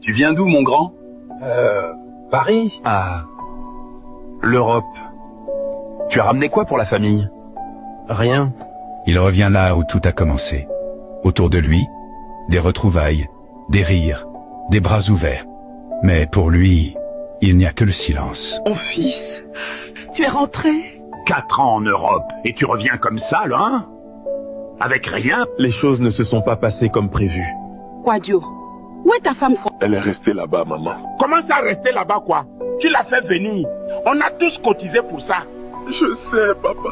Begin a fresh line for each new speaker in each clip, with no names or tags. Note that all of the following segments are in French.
Tu viens d'où, mon grand?
Paris.
Ah. L'Europe. Tu as ramené quoi pour la famille?
Rien.
Il revient là où tout a commencé. Autour de lui, des retrouvailles, des rires, des bras ouverts. Mais pour lui, il n'y a que le silence.
Mon fils, tu es rentré?
4 ans en Europe, et tu reviens comme ça, là, hein? Avec rien?
Les choses ne se sont pas passées comme prévu.
Quadio, où est ta femme?
Elle est restée là-bas, maman.
Comment ça rester là-bas, quoi? Tu l'as fait venir. On a tous cotisé pour ça.
Je sais, papa.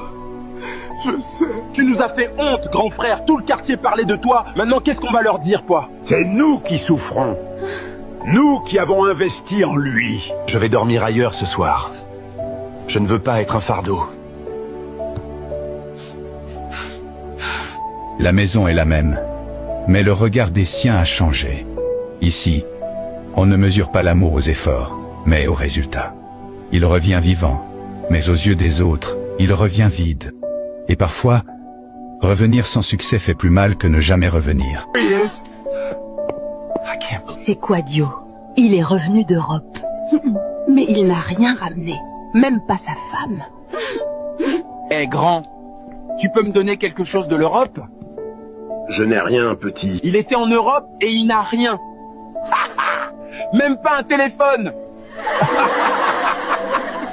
Je sais.
Tu nous as fait honte, grand frère. Tout le quartier parlait de toi. Maintenant, qu'est-ce qu'on va leur dire, quoi?
C'est nous qui souffrons. Nous qui avons investi en lui.
Je vais dormir ailleurs ce soir. Je ne veux pas être un fardeau.
La maison est la même, mais le regard des siens a changé. Ici, on ne mesure pas l'amour aux efforts, mais aux résultats. Il revient vivant, mais aux yeux des autres, il revient vide. Et parfois, revenir sans succès fait plus mal que ne jamais revenir.
C'est Quadio. Il est revenu d'Europe.
Mais il n'a rien ramené, même pas sa femme.
Eh, grand, tu peux me donner quelque chose de l'Europe?
Je n'ai rien, petit.
Il était en Europe et il n'a rien. Même pas un téléphone.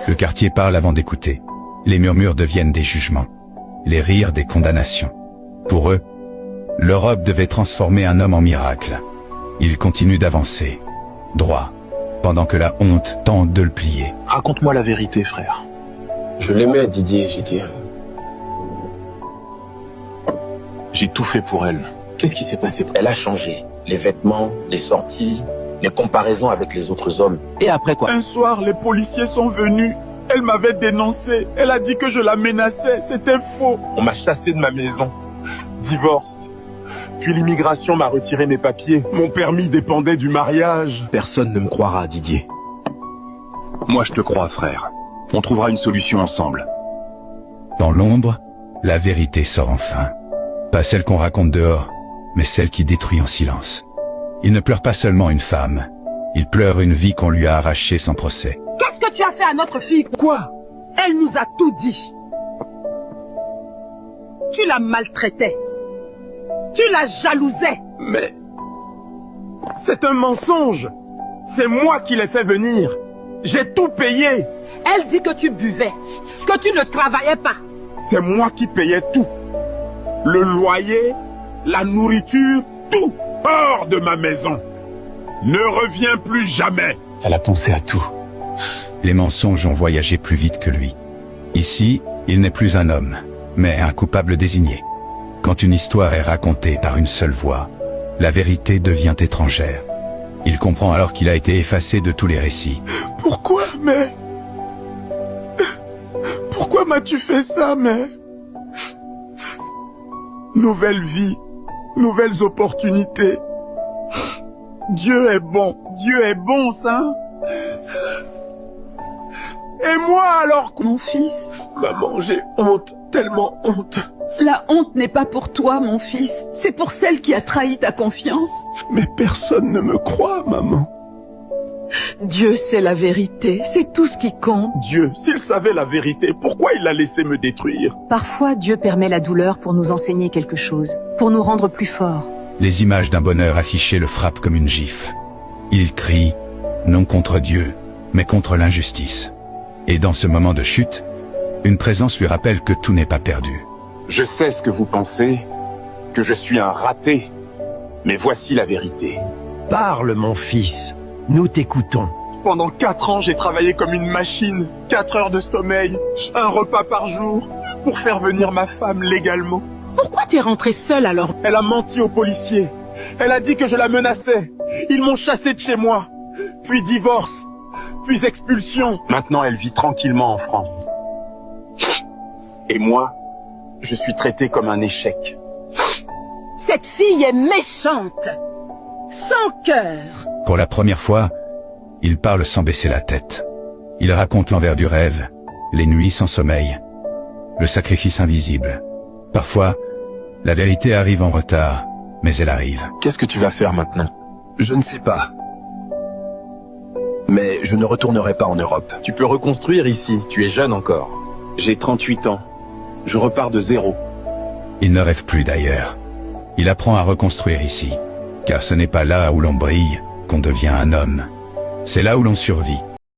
Le quartier parle avant d'écouter. Les murmures deviennent des jugements. Les rires des condamnations. Pour eux, l'Europe devait transformer un homme en miracle. Il continue d'avancer, droit, pendant que la honte tente de le plier.
Raconte-moi la vérité, frère.
Je l'aimais, Didier, j'ai dit.
J'ai tout fait pour elle.
Qu'est-ce qui s'est passé? Elle a changé. Les vêtements, les sorties, les comparaisons avec les autres hommes.
Et après quoi?
Un soir, les policiers sont venus. Elle m'avait dénoncé. Elle a dit que je la menaçais. C'était faux.
On m'a chassé de ma maison. Divorce. Puis l'immigration m'a retiré mes papiers.
Mon permis dépendait du mariage.
Personne ne me croira, Didier.
Moi, je te crois, frère. On trouvera une solution ensemble.
Dans l'ombre, la vérité sort enfin. Pas celle qu'on raconte dehors, mais celle qui détruit en silence. Il ne pleure pas seulement une femme. Il pleure une vie qu'on lui a arrachée sans procès.
Qu'est-ce que tu as fait à notre fille?
Quoi?
Elle nous a tout dit. Tu la maltraitais. Tu la jalousais.
Mais... c'est un mensonge. C'est moi qui l'ai fait venir. J'ai tout payé.
Elle dit que tu buvais, que tu ne travaillais pas.
C'est moi qui payais tout. Le loyer, la nourriture, tout. Hors de ma maison. Ne reviens plus jamais.
Elle a pensé à tout.
Les mensonges ont voyagé plus vite que lui. Ici, il n'est plus un homme, mais un coupable désigné. Quand une histoire est racontée par une seule voix, la vérité devient étrangère. Il comprend alors qu'il a été effacé de tous les récits.
Pourquoi, mais... Pourquoi m'as-tu fait ça, mais... Nouvelle vie, nouvelles opportunités. Dieu est bon, ça. Et moi alors?
Mon fils,
Maman, j'ai honte, tellement honte.
la honte n'est pas pour toi, mon fils. C'est pour celle qui a trahi ta confiance.
Mais personne ne me croit, maman.
Dieu sait la vérité, c'est tout ce qui compte.
Dieu, s'il savait la vérité, pourquoi il a laissé me détruire?
Parfois, Dieu permet la douleur pour nous enseigner quelque chose, pour nous rendre plus forts.
Les images d'un bonheur affiché le frappent comme une gifle. Il crie, non contre Dieu, mais contre l'injustice. Et dans ce moment de chute, une présence lui rappelle que tout n'est pas perdu.
Je sais ce que vous pensez, que je suis un raté. Mais voici la vérité.
Parle, mon fils. Nous t'écoutons.
Pendant 4 ans, j'ai travaillé comme une machine. 4 heures de sommeil, un repas par jour, pour faire venir ma femme légalement.
Pourquoi tu es rentré seul alors?
Elle a menti aux policiers. Elle a dit que je la menaçais. Ils m'ont chassé de chez moi. Puis divorce. Puis expulsion.
Maintenant, elle vit tranquillement en France. Et moi, je suis traité comme un échec.
Cette fille est méchante, sans cœur.
Pour la première fois, il parle sans baisser la tête. Il raconte l'envers du rêve, les nuits sans sommeil, le sacrifice invisible. Parfois, la vérité arrive en retard, mais elle arrive.
Qu'est-ce que tu vas faire maintenant?
Je ne sais pas.
Mais je ne retournerai pas en Europe.
Tu peux reconstruire ici, tu es jeune encore. J'ai 38 ans. Je repars de zéro.
Il ne rêve plus d'ailleurs. Il apprend à reconstruire ici. Car ce n'est pas là où l'on brille qu'on devient un homme. C'est là où l'on survit.